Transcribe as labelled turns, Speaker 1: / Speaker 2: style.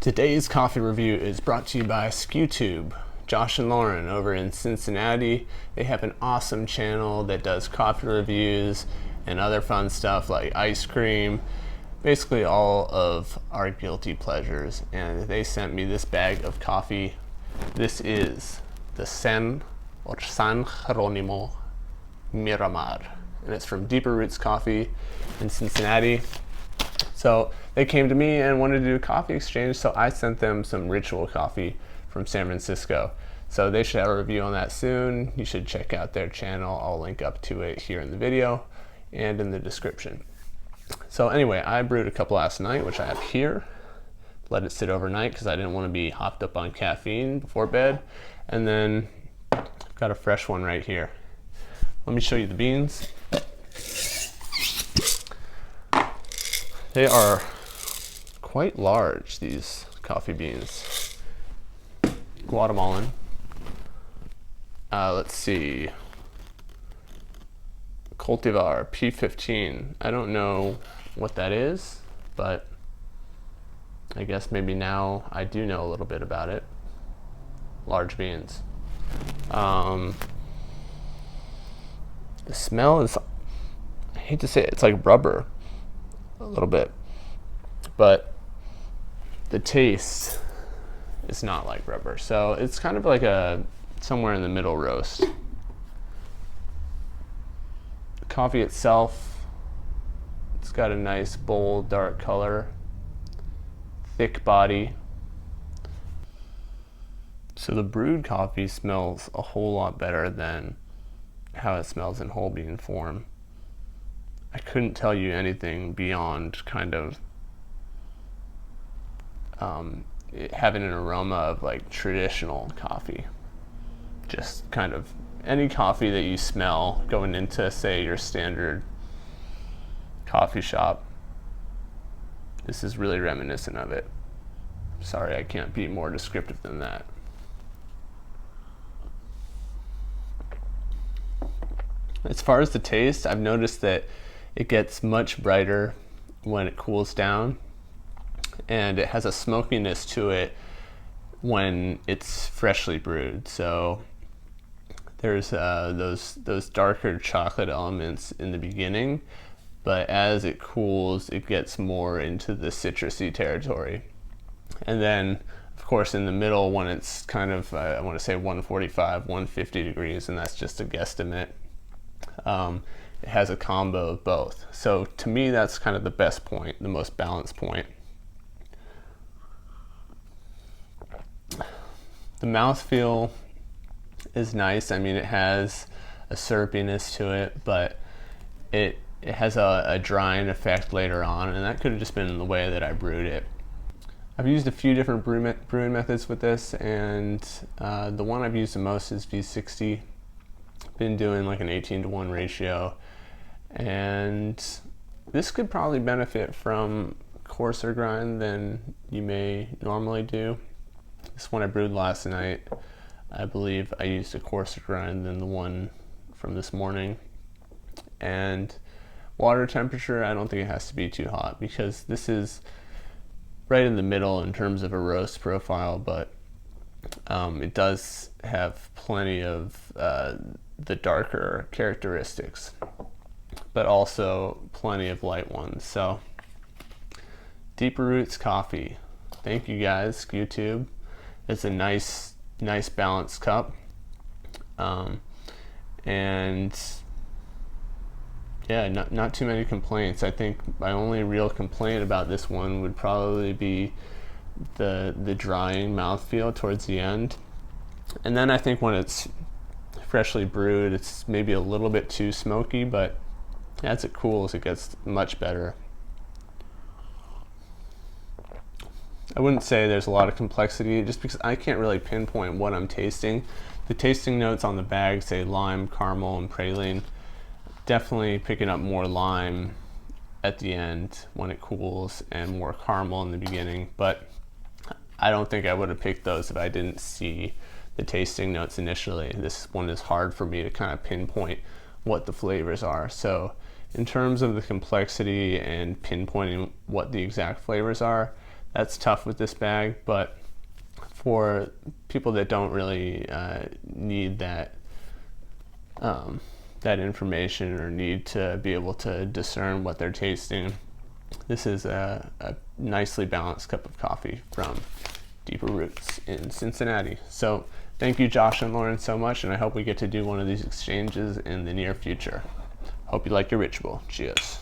Speaker 1: Today's coffee review is brought to you by SkewToob. Josh and Lauren over in Cincinnati. They have an awesome channel that does coffee reviews and other fun stuff like ice cream, basically all of our guilty pleasures. And they sent me this bag of coffee. This is the San Jeronimo Miramar, and it's from Deeper Roots Coffee in Cincinnati. So they came to me and wanted to do a coffee exchange, so I sent them some Ritual coffee from San Francisco. So they should have a review on that soon. You should check out their channel. I'll link up to it here in the video and in the description. So anyway, I brewed a cup last night, which I have here. Let it sit overnight because I didn't want to be hopped up on caffeine before bed. And then I've got a fresh one right here. Let me show you the beans. They are quite large, these coffee beans. Guatemalan. Let's see. Cultivar P15. I don't know what that is, but I guess maybe now I do know a little bit about it. Large beans. The smell is, I hate to say it, it's like rubber. A little bit, but the taste is not like rubber, so it's kind of like a somewhere in the middle roast. The coffee itself, it's got a nice bold dark color, thick body, so the brewed coffee smells a whole lot better than how it smells in whole bean form. I couldn't tell you anything beyond kind of having an aroma of like traditional coffee. Just kind of any coffee that you smell going into, say, your standard coffee shop. This is really reminiscent of it. Sorry, I can't be more descriptive than that. As far as the taste, I've noticed that it gets much brighter when it cools down, and it has a smokiness to it when it's freshly brewed. So there's those darker chocolate elements in the beginning, but as it cools, it gets more into the citrusy territory. And then, of course, in the middle, when it's kind of, I want to say 145, 150 degrees, and that's just a guesstimate. It has a combo of both. So to me, that's kind of the best point, the most balanced point. The mouthfeel is nice. I mean, it has a syrupiness to it, but it has a drying effect later on, and that could have just been the way that I brewed it. I've used a few different brewing methods with this, and the one I've used the most is V60. Been doing like an 18-to-1 ratio, and this could probably benefit from coarser grind than you may normally do. This one I brewed last night, I believe I used a coarser grind than the one from this morning. And water temperature, I don't think it has to be too hot, because this is right in the middle in terms of a roast profile, but it does have plenty of the darker characteristics, but also plenty of light ones. So Deeper Roots Coffee, thank you guys, SkewToob. It's a nice balanced cup, and yeah, not too many complaints. I think my only real complaint about this one would probably be the drying mouthfeel towards the end, and then I think when it's freshly brewed, it's maybe a little bit too smoky, but as it cools, it gets much better. I wouldn't say there's a lot of complexity, just because I can't really pinpoint what I'm tasting. The tasting notes on the bag say lime, caramel, and praline. Definitely picking up more lime at the end when it cools, and more caramel in the beginning, but I don't think I would have picked those if I didn't see the tasting notes initially. This one is hard for me to kind of pinpoint what the flavors are. So in terms of the complexity and pinpointing what the exact flavors are, that's tough with this bag, but for people that don't really need that that information or need to be able to discern what they're tasting, this is a nicely balanced cup of coffee from Deeper Roots in Cincinnati. So thank you, Josh and Lauren, so much, and I hope we get to do one of these exchanges in the near future. Hope you like your ritual. Cheers.